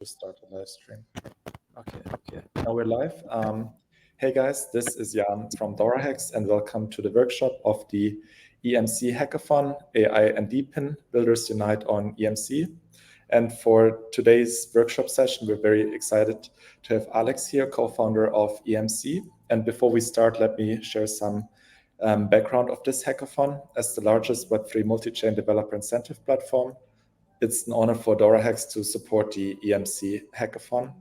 to start the live stream. Okay. Now we're live. Hey guys, this is Jan from DoraHacks and welcome to the workshop of the EMC Hackathon, AI and DePIN, Builders Unite on EMC. And for today's workshop session, we're very excited to have Alex here, co-founder of EMC. And before we start, let me share some background of this hackathon. As the largest Web3 multi-chain developer incentive platform, it's an honor for DoraHacks to support the EMC hackathon.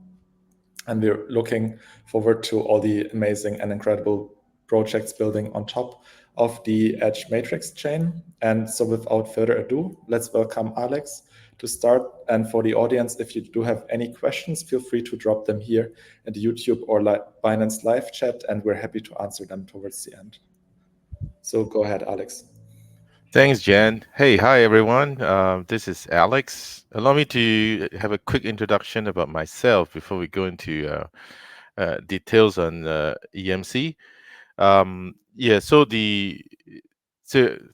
And we're looking forward to all the amazing and incredible projects building on top of the Edge Matrix chain. And so without further ado, let's welcome Alex to start. And for the audience, if you do have any questions, feel free to drop them here in the YouTube or Binance live chat, and we're happy to answer them towards the end. So go ahead, Alex. Thanks, Jen. Hi everyone. This is Alex. Allow me to have a quick introduction about myself before we go into details on EMC.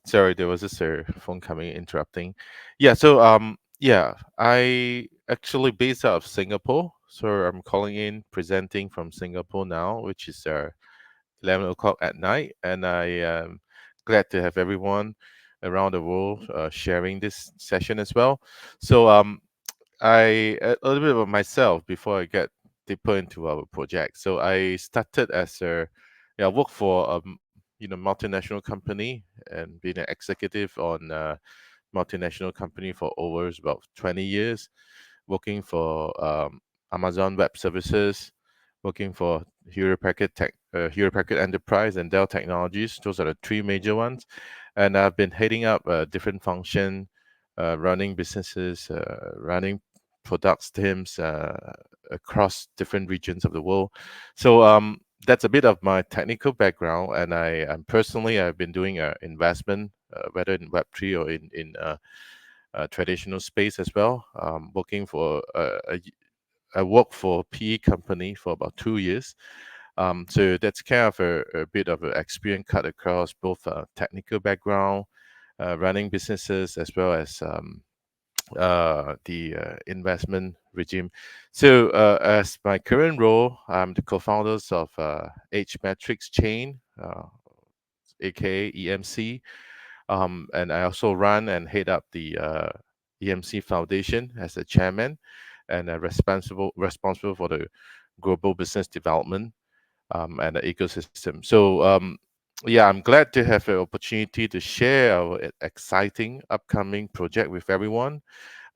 Sorry, there was just a phone coming interrupting. I actually based out of Singapore, so I'm calling in presenting from Singapore now, which is 11 o'clock at night, and I am glad to have everyone around the world sharing this session as well. So a little bit about myself before I get deeper into our project. So I started as I work for multinational company and been an executive on multinational company for over about 20 years, working for Amazon Web Services, working for Hewlett Packard Enterprise and Dell Technologies. Those are the three major ones. And I've been heading up different function, running businesses, running products teams across different regions of the world. So that's a bit of my technical background. And I've been doing investment, whether in Web3 or in traditional space as well. I worked for a PE company for about 2 years. So that's kind of a bit of an experience cut across both technical background, running businesses, as well as the investment regime. So as my current role, I'm the co-founders of Edge Matrix Chain, aka EMC. And I also run and head up the EMC Foundation as a chairman and responsible for the global business development and the ecosystem. So I'm glad to have an opportunity to share our exciting upcoming project with everyone.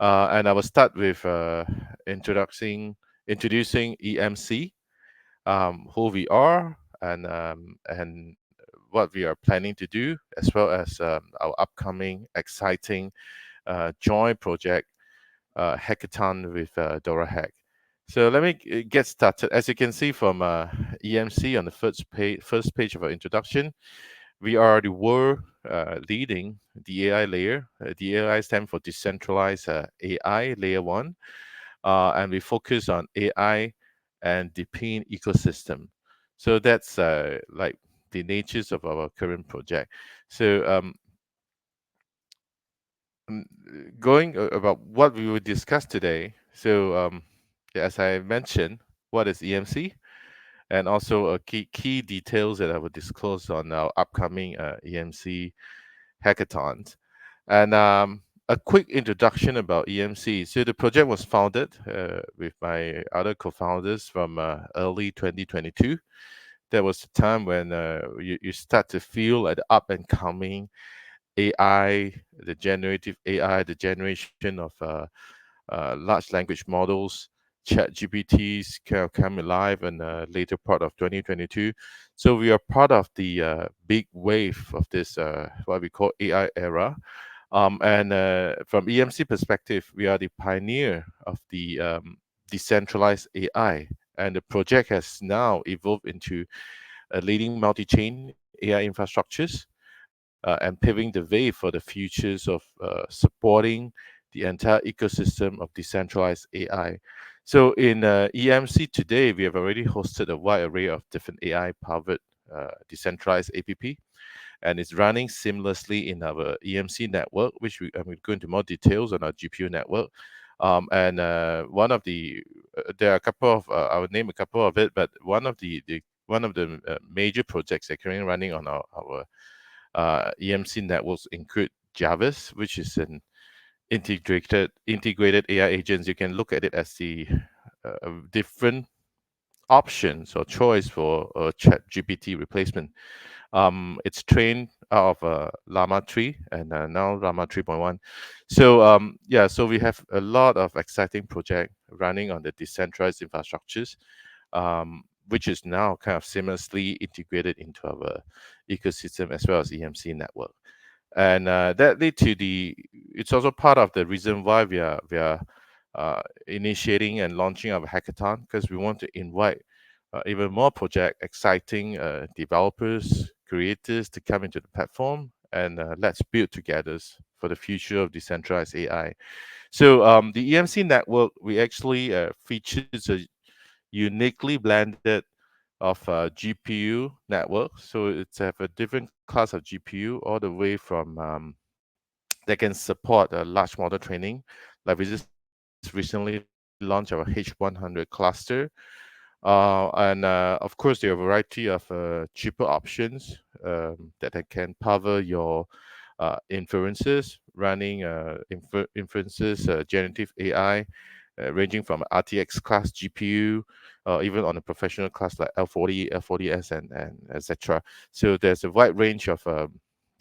And I will start with introducing EMC, who we are, and what we are planning to do, as well as our upcoming exciting joint project hackathon with DoraHack. So let me get started. As you can see from EMC on the first page of our introduction, we are the world leading the AI layer. The AI stands for Decentralized AI Layer 1, and we focus on AI and DePIN ecosystem. So that's like the natures of our current project. So going about what we will discuss today. So as I mentioned, what is EMC, and also key details that I will disclose on our upcoming EMC hackathons, and a quick introduction about EMC. So the project was founded with my other co-founders from early 2022. That was the time when you start to feel like the up and coming AI, the generative AI, the generation of large language models, chat GPTs kind of come alive in the later part of 2022. So we are part of the big wave of this, what we call AI era. And from EMC perspective, we are the pioneer of the decentralized AI. And the project has now evolved into a leading multi-chain AI infrastructures and paving the way for the futures of supporting the entire ecosystem of decentralized AI. So in EMC today, we have already hosted a wide array of different AI-powered decentralized APP, and it's running seamlessly in our EMC network, which I'm going to go into more details on our GPU network. And one of the there are a couple of I would name a couple of it, but one of the major projects that are currently running on our EMC networks include Jarvis, which is an integrated AI agents. You can look at it as the different options or choice for a chat GPT replacement. It's trained out of Llama 3 and now Llama 3.1. So yeah, so we have a lot of exciting project running on the decentralized infrastructures, which is now kind of seamlessly integrated into our ecosystem as well as EMC network. And that lead to it's also part of the reason why we are initiating and launching our hackathon, because we want to invite even more project exciting developers, creators to come into the platform, and let's build together for the future of decentralized AI. So the EMC network, we actually features a uniquely blended of GPU network. So it's have a different class of GPU all the way from that can support large model training. Like we just recently launched our H100 cluster. And of course, there are a variety of cheaper options that can power your inferences, running inferences, generative AI, ranging from RTX class GPU, even on a professional class like L40, L40S, and etc. So there's a wide range of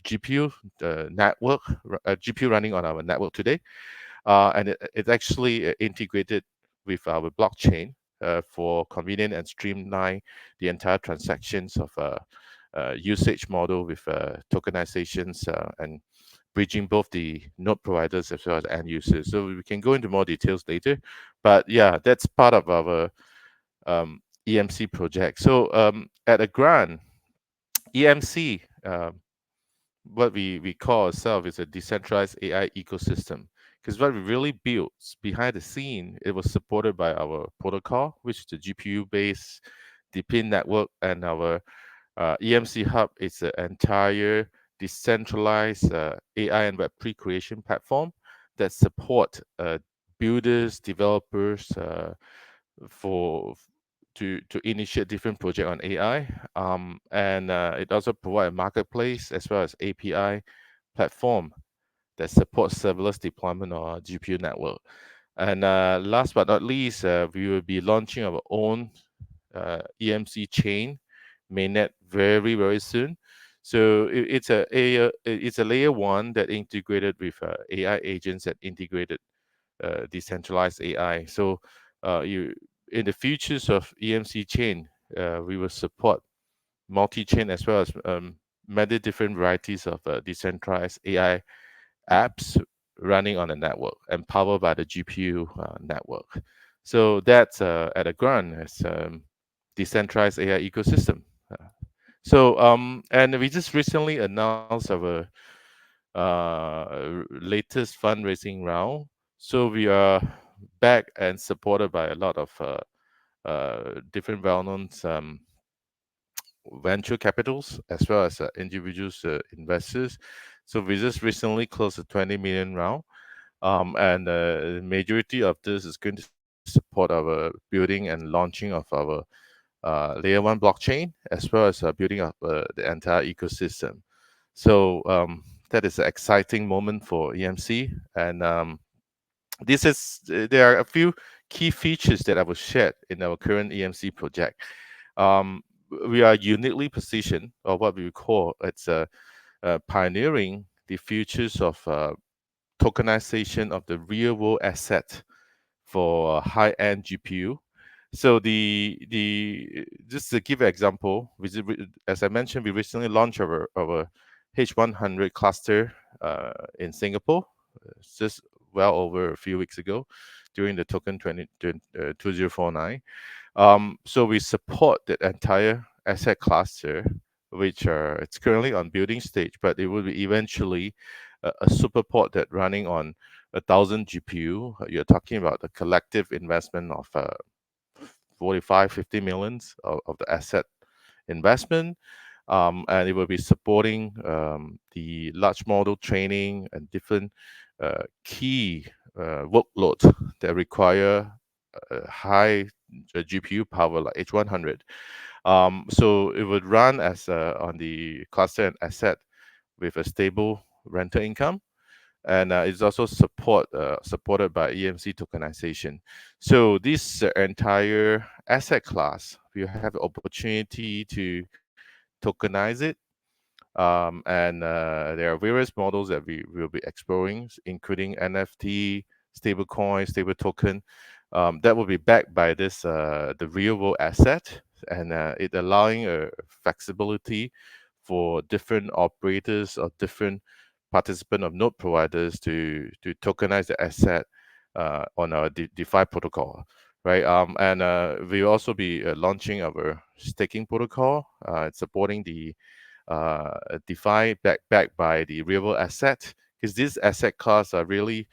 GPU GPU running on our network today, and it's actually integrated with our blockchain for convenient and streamline the entire transactions of usage model with tokenizations and bridging both the node providers as well as end users. So we can go into more details later, but yeah, that's part of our EMC project. So at a grant, EMC, what we call ourselves is a decentralized AI ecosystem. Because what we really built behind the scene, it was supported by our protocol, which is the GPU-based DePIN network, and our EMC Hub is an entire decentralized AI and Web pre-creation platform that support builders, developers for to initiate different project on AI, and it also provide a marketplace as well as API platform that supports serverless deployment on our GPU network. And last but not least, we will be launching our own EMC chain mainnet very soon. So it's a layer one that integrated with AI agents that integrated decentralized AI. So you in the futures of EMC chain, we will support multi-chain as well as many different varieties of decentralized AI apps running on the network and powered by the GPU network. So that's at a grant as decentralized AI ecosystem. And we just recently announced our latest fundraising round. So we are back and supported by a lot of different well-known venture capitals as well as individuals investors. So we just recently closed a 20 million round, and the majority of this is going to support our building and launching of our layer one blockchain as well as building up the entire ecosystem. So that is an exciting moment for EMC, and there are a few key features that I will share in our current EMC project. Um, we are uniquely positioned, or what we call it's pioneering the futures of tokenization of the real world asset for high-end GPU. So the just to give an example, as I mentioned, we recently launched our H100 cluster in Singapore, just well over a few weeks ago, during the token 2049. So we support that entire asset cluster, which it's currently on building stage, but it will be eventually a super pod that running on 1,000 GPU. You're talking about the collective investment of 45, 50 millions of the asset investment. And it will be supporting the large model training and different key workload that require high GPU power like H100. So it would run as on the cluster and asset with a stable rental income, and it's also supported by EMC tokenization. So this entire asset class, we have the opportunity to tokenize it, and there are various models that we will be exploring, including NFT, stablecoin, stable token, that will be backed by this the real world asset, and it allowing flexibility for different operators or different participant of node providers to tokenize the asset on our DeFi protocol, right? And we'll also be launching our staking protocol, supporting the DeFi backed by the real world asset, because these asset class are really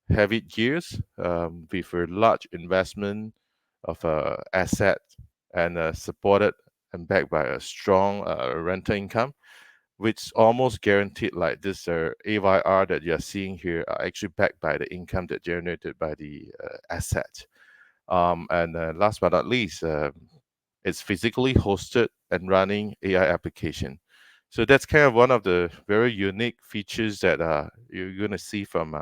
heavy gears with a large investment of asset, and supported and backed by a strong rental income, which almost guaranteed, like this AYR that you're seeing here are actually backed by the income that generated by the asset. And last but not least, it's physically hosted and running AI application. So that's kind of one of the very unique features that you're going to see from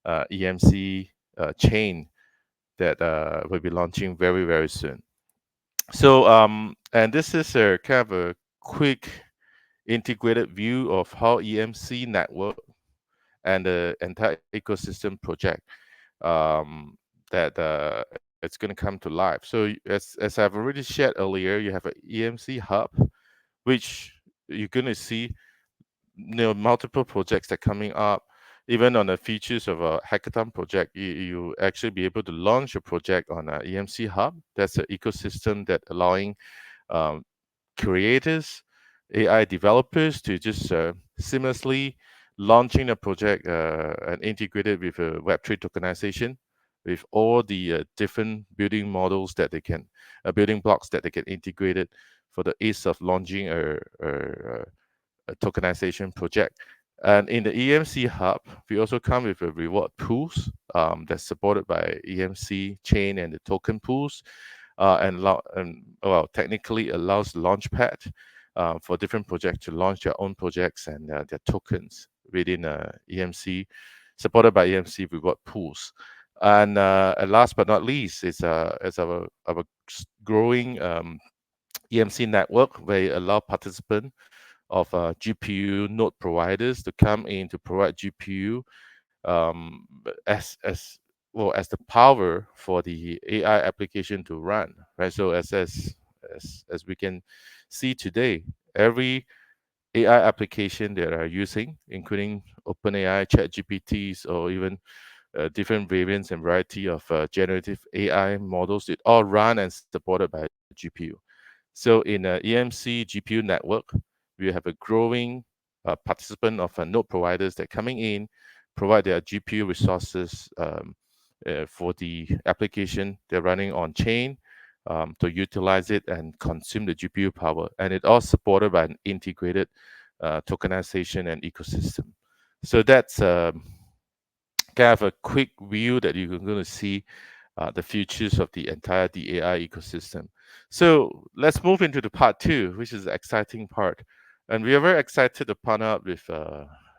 EMC chain that will be launching very, very soon. So, and this is a kind of a quick integrated view of how EMC network and the entire ecosystem project that it's going to come to life. So as I've already shared earlier, you have an EMC hub, which you're going to see multiple projects that are coming up. Even on the features of a hackathon project, you actually be able to launch a project on a EMC hub. That's an ecosystem that allowing um, creators, AI developers to just seamlessly launching a project and integrate it with a Web3 tokenization, with all the different building models that they can, building blocks that they can integrate it for the ease of launching a tokenization project. And in the EMC hub, we also come with a reward pools that's supported by EMC chain and the token pools, and well, technically allows Launchpad for different projects to launch their own projects and their tokens within EMC, supported by EMC reward pools. And last but not least, is our growing EMC network, where it allow participants of GPU node providers to come in to provide GPU as well as the power for the AI application to run, right? So as we can see today, every AI application that are using, including OpenAI, ChatGPTs, or even different variants and variety of generative AI models, it all run and supported by GPU. So in a EMC GPU network, we have a growing participant of node providers that coming in, provide their GPU resources for the application they're running on chain, to utilize it and consume the GPU power. And it all supported by an integrated tokenization and ecosystem. So that's kind of a quick view that you're going to see the futures of the entire DAI ecosystem. So let's move into the part two, which is the exciting part. And we are very excited to partner up with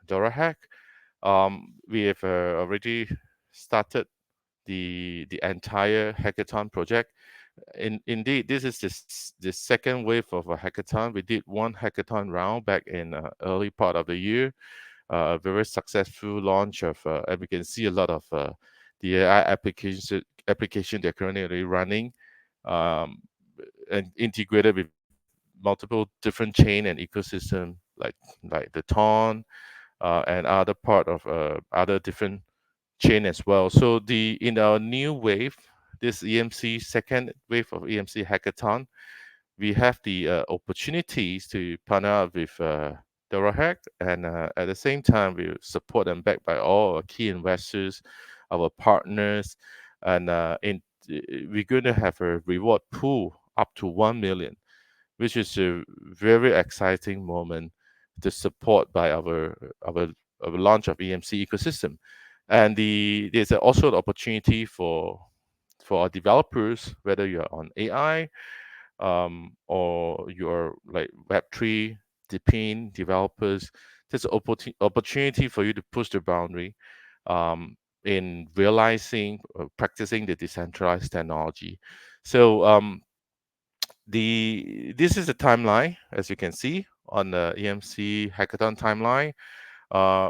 Dorahack. We have already started the entire hackathon project. Indeed, this is the second wave of a hackathon. We did one hackathon round back in early part of the year, a very successful launch of, and we can see a lot of the AI application they're currently running, um, and integrated with multiple different chain and ecosystem like the Ton and other part of other different chain as well. So the in our new wave, this EMC second wave of EMC hackathon, we have the opportunities to partner up with Dorahack, and at the same time, we support them backed by all our key investors, our partners, and we're going to have a reward pool up to 1 million, which is a very exciting moment to support by our launch of EMC ecosystem. And there's also the opportunity for our developers, whether you're on AI, or you're like Web3 DePIN developers. There's an opportunity for you to push the boundary, um, in realizing, practicing the decentralized technology. So this is the timeline, as you can see on the EMC hackathon timeline.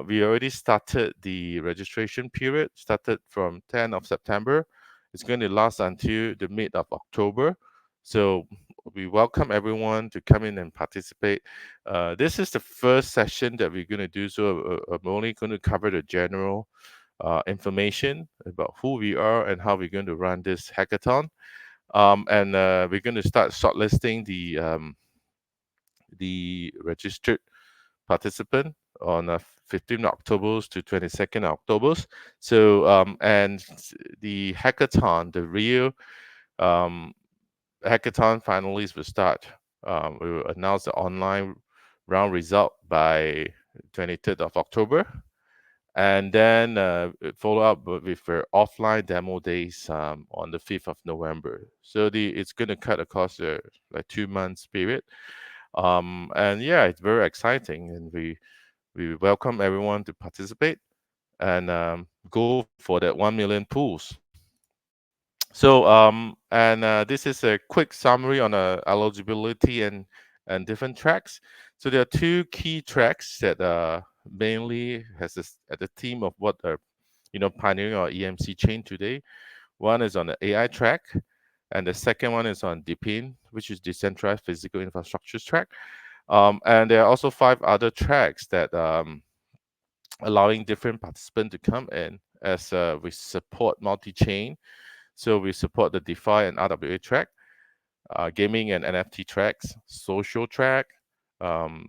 We already started the registration period, started from 10th of September. It's going to last until the mid of October. So we welcome everyone to come in and participate. This is the first session that we're going to do. So I'm only going to cover the general information about who we are and how we're going to run this hackathon. And we're going to start shortlisting the registered participant on 15 October to 22nd October. So the hackathon, the real um, hackathon finalists will start. We will announce the online round result by 23rd of October, and then follow up with our offline demo days on the 5th of November. So it's going to cut across the like 2 months period. And yeah, it's very exciting, and we welcome everyone to participate and go for that 1 million pools. So and this is a quick summary on eligibility and different tracks. So there are two key tracks that mainly has this at the theme of what are pioneering our EMC chain today. One is on the AI track, and the second one is on DePIN, which is decentralized physical infrastructures track. And there are also 5 other tracks that allowing different participants to come in as we support multi-chain. So we support the DeFi and RWA track, gaming and NFT tracks, social track, um,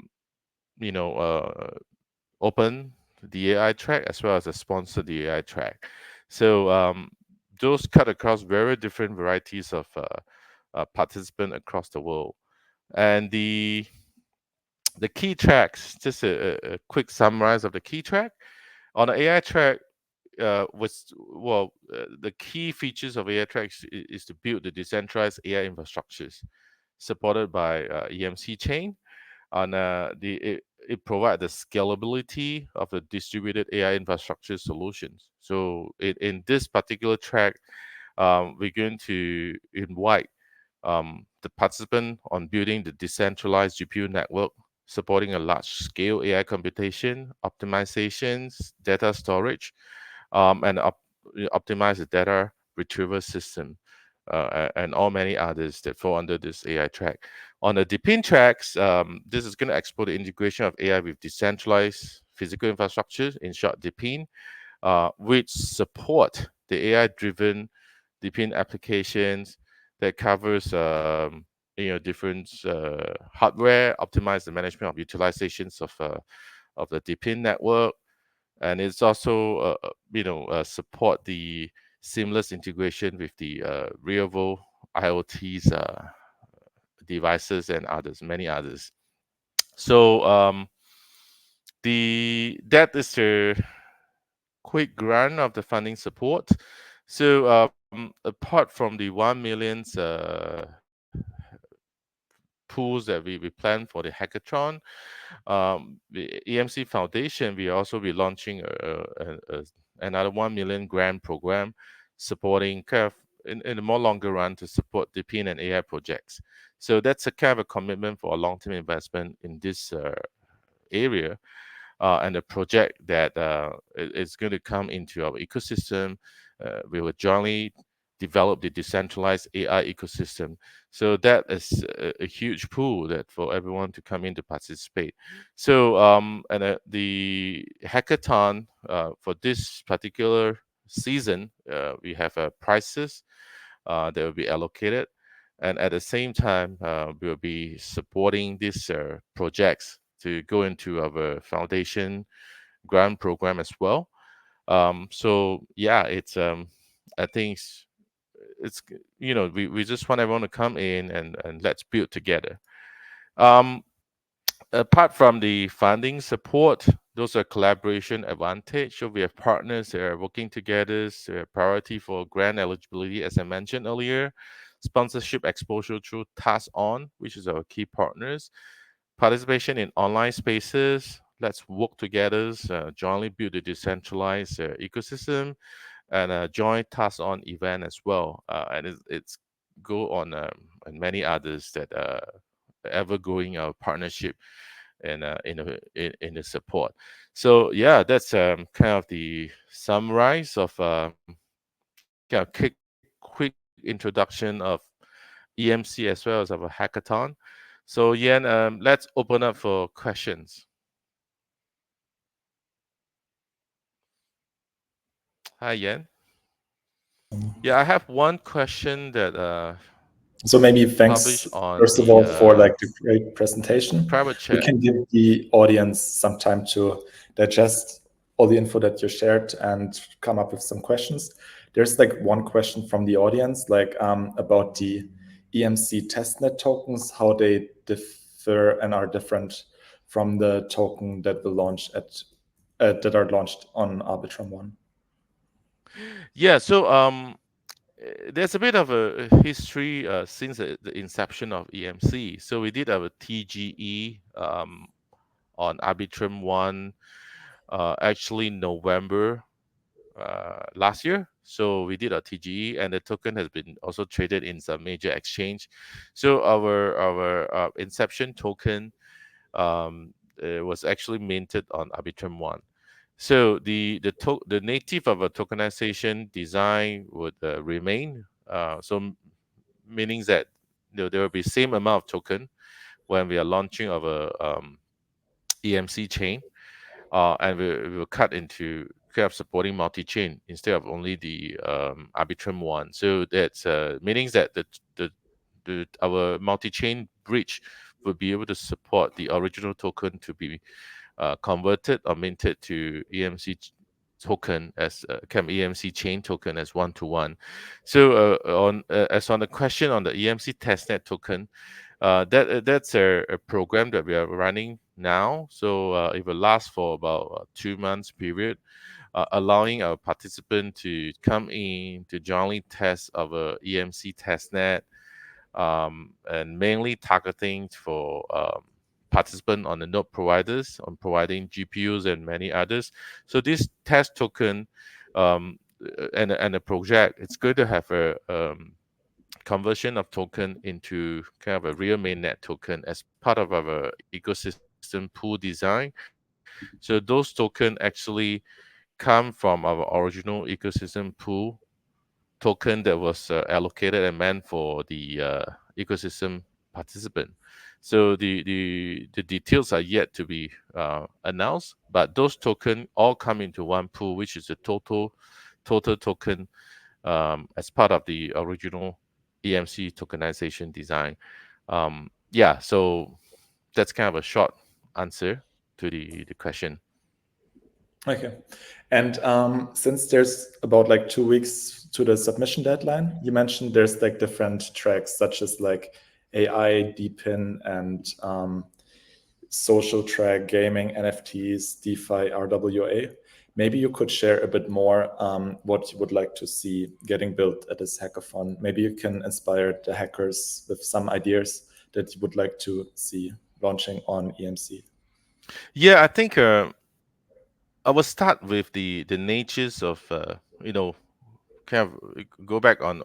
you know, open the AI track, as well as a sponsor the AI track. So those cut across very different varieties of participants across the world. And the key tracks, just a quick summarize of the key track. On the AI track, the key features of AI tracks is to build the decentralized AI infrastructures supported by EMC chain. And it provides the scalability of the distributed AI infrastructure solutions. So in this particular track, we're going to invite the participant on building the decentralized GPU network, supporting a large-scale AI computation, optimizations, data storage, and optimize the data retrieval system, and all many others that fall under this AI track. On the DePIN tracks, this is going to explore the integration of AI with decentralized physical infrastructure, in short, DePIN, which support the AI-driven DePIN applications that covers different hardware, optimize the management of utilizations of the DePIN network, and it's also support the seamless integration with the real world IoTs devices and others, many others. So that is the quick run of the funding support. So apart from the 1 million pools that we plan for the hackathon, the EMC Foundation, we also be launching another 1 million grant program supporting kind of in the more longer run to support the DePIN and AI projects. So that's a kind of a commitment for a long-term investment in this area, and a project that is going to come into our ecosystem. We will jointly develop the decentralized AI ecosystem. So that is a huge pool that for everyone to come in to participate. So and the hackathon for this particular season, we have prizes that will be allocated. And at the same time, we will be supporting these projects to go into our foundation grant program as well. So yeah, it's I think it's we just want everyone to come in and let's build together. Um, Apart from the funding support, those are collaboration advantage. So we have partners that are working together, so priority for grant eligibility, as I mentioned earlier, sponsorship exposure through Task On, which is our key partners, participation in online spaces. Let's work together, jointly build a decentralized ecosystem, and join Task On event as well. And it's go on and many others that ever growing our partnership and in the support. So yeah, that's kind of the summarize of kind of quick introduction of EMC as well as of a hackathon. So Yan, let's open up for questions. Hi Yan. Yeah, I have one question that So maybe thanks published on first of the all for like the great presentation. private We chat. can give the audience some time to digest all the info that you shared and come up with some questions. There's like one question from the audience, like about the EMC testnet tokens, how they differ and are different from the token that will launch at that are launched on Arbitrum One. Yeah, so there's a bit of a history since the inception of EMC. So we did have a TGE on Arbitrum One, actually November last year. So we did a TGE, and the token has been also traded in some major exchange. So our inception token was actually minted on Arbitrum One. So the native of a tokenization design would remain. Meaning that there will be same amount of token when we are launching of a EMC chain, and we will cut into kind of supporting multi-chain instead of only the Arbitrum one. So that's meaning that the our multi-chain bridge will be able to support the original token to be converted or minted to EMC token as CAM EMC chain token as one to one. So on as on the question on the EMC testnet token, that's a program that we are running now. So it will last for about 2 months period, allowing our participant to come in to jointly test our EMC testnet, and mainly targeting for participant on the node providers on providing GPUs and many others. So this test token and a project, it's good to have a conversion of token into kind of a real mainnet token as part of our ecosystem pool design. So those token actually come from our original ecosystem pool token that was allocated and meant for the ecosystem participant. So the details are yet to be announced, but those tokens all come into one pool, which is the total token as part of the original EMC tokenization design. Yeah, so that's kind of a short answer to the question. Okay. And since there's about like 2 weeks to the submission deadline, you mentioned there's like different tracks such as like AI, DePIN, and social track, gaming, NFTs, DeFi, RWA. Maybe you could share a bit more what you would like to see getting built at this hackathon. Maybe you can inspire the hackers with some ideas that you would like to see launching on EMC. Yeah, I think I will start with the natures of kind of go back on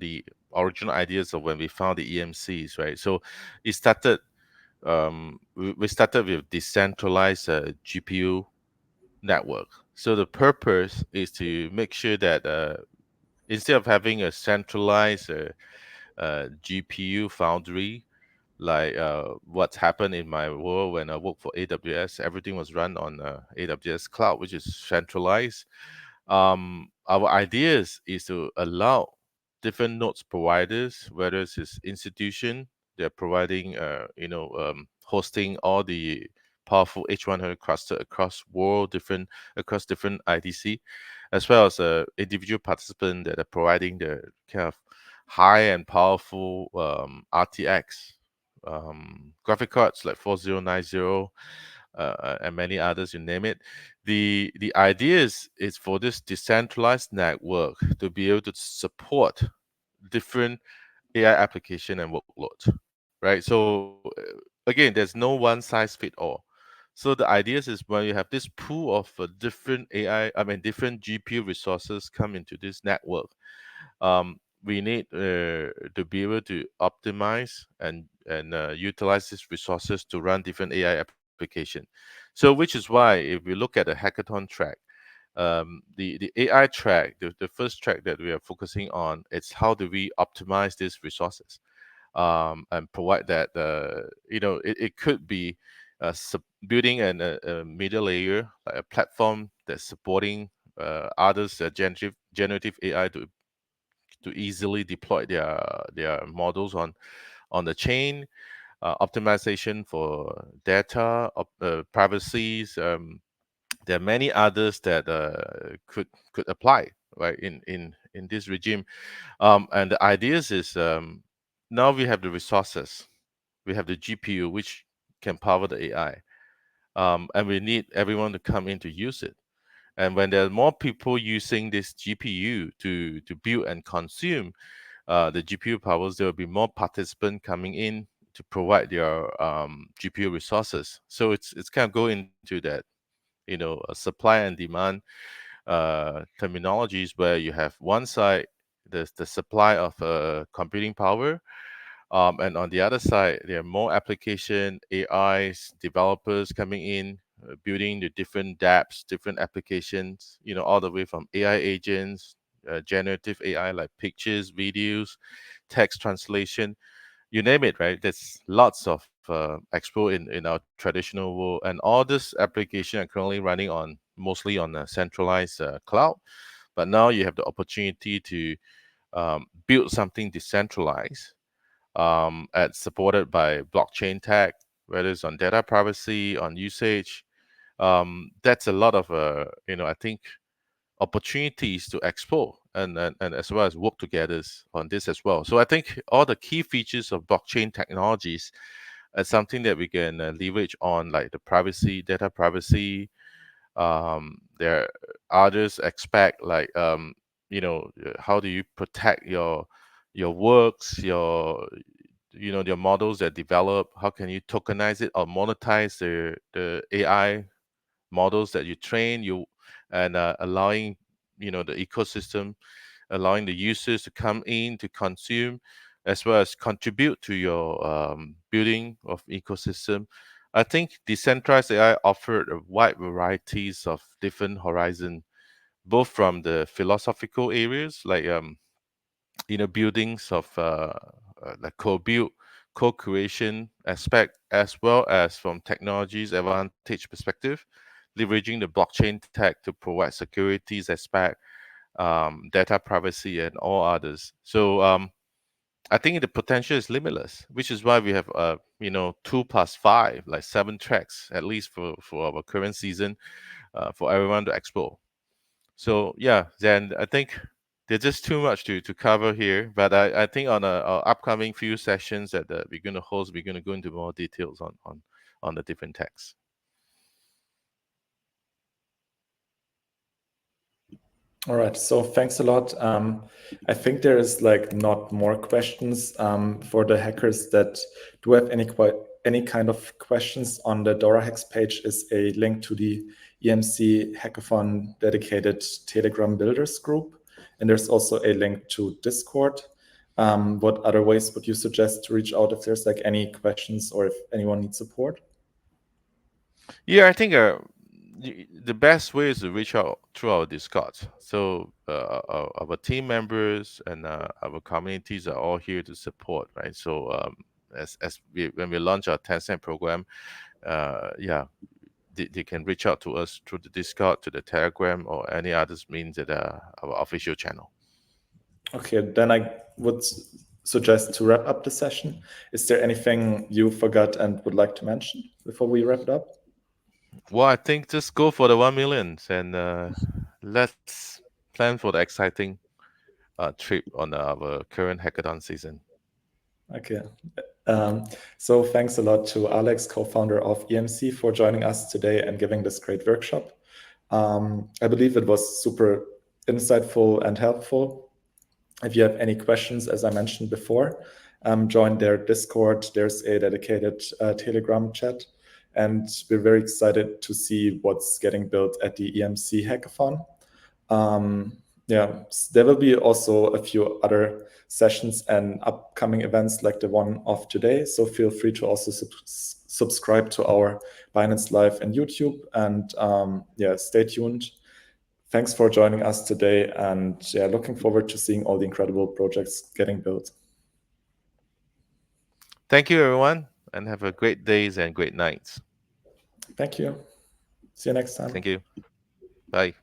the original ideas of when we found the EMCs, right? So it started we started with decentralized GPU network. So the purpose is to make sure that instead of having a centralized GPU foundry, like what's happened in my world when I worked for AWS, everything was run on AWS cloud, which is centralized. Our ideas is to allow different nodes providers, whether it's institution, they're providing, hosting all the powerful H100 cluster across world, across different IDC, as well as individual participant that are providing the kind of high and powerful RTX graphic cards like 4090 and many others, you name it. The idea is for this decentralized network to be able to support different AI application and workloads, right? So again, there's no one size fit all. So the ideas is when you have this pool of different different GPU resources come into this network, we need to be able to optimize and utilize these resources to run different AI application. So, which is why if we look at the hackathon track, the AI track, the first track that we are focusing on, it's how do we optimize these resources, and provide that it could be building a middle layer, like a platform that's supporting others generative AI to easily deploy their models on the chain, optimization for data, privacies. There are many others that could apply, right, in this regime. And the ideas is, now we have the resources, we have the GPU which can power the AI, and we need everyone to come in to use it. And when there are more people using this GPU to build and consume the GPU powers, there will be more participants coming in to provide their GPU resources. So it's kind of go into that, supply and demand terminologies, where you have one side the supply of computing power, and on the other side there are more application AIs developers coming in, building the different dApps, different applications, all the way from AI agents, generative AI like pictures, videos, text translation, you name it, right? There's lots of expo in our traditional world, and all this application are currently running on mostly on a centralized cloud. But now you have the opportunity to build something decentralized, and supported by blockchain tech, whether it's on data privacy, on usage. That's a lot of I think opportunities to explore, and as well as work together on this as well. So I think all the key features of blockchain technologies is something that we can leverage on, like the privacy, data privacy. There are others expect, like how do you protect your works, your models that develop? How can you tokenize it or monetize the AI models that you train you, and allowing the ecosystem, allowing the users to come in to consume as well as contribute to your building of ecosystem. I think decentralized AI offered a wide varieties of different horizon, both from the philosophical areas, like buildings of like co-build, co-creation aspect, as well as from technologies advantage perspective, leveraging the blockchain tech to provide securities aspect, data privacy, and all others. So I think the potential is limitless, which is why we have 2 plus 5, like 7 tracks at least for our current season, for everyone to explore. So yeah, then I think there's just too much to cover here. But I think on our upcoming few sessions that we're going to host, we're going to go into more details on the different texts. All right, so thanks a lot. I think there is like not more questions for the hackers that do have any kind of questions. On the DoraHacks page is a link to the EMC Hackathon dedicated Telegram builders group, and there's also a link to Discord. What other ways would you suggest to reach out if there's like any questions or if anyone needs support? Yeah, I think the best way is to reach out through our Discord. So our team members and our communities are all here to support, right? So when we launch our 10-cent program, yeah, they can reach out to us through the Discord, to the Telegram, or any other means that our official channel. Okay, then I would suggest to wrap up the session. Is there anything you forgot and would like to mention before we wrap it up? Well, I think just go for the 1 million, and let's plan for the exciting trip on our current hackathon season. Okay, So thanks a lot to Alex, co-founder of EMC, for joining us today and giving this great workshop. I believe it was super insightful and helpful. If you have any questions, as I mentioned before, join their Discord. There's a dedicated Telegram chat, and we're very excited to see what's getting built at the EMC Hackathon. Yeah, there will be also a few other sessions and upcoming events like the one of today. So feel free to also subscribe to our Binance Live and YouTube, and yeah, stay tuned. Thanks for joining us today, and yeah, looking forward to seeing all the incredible projects getting built. Thank you, everyone, and have a great days and great nights. Thank you. See you next time. Thank you. Bye.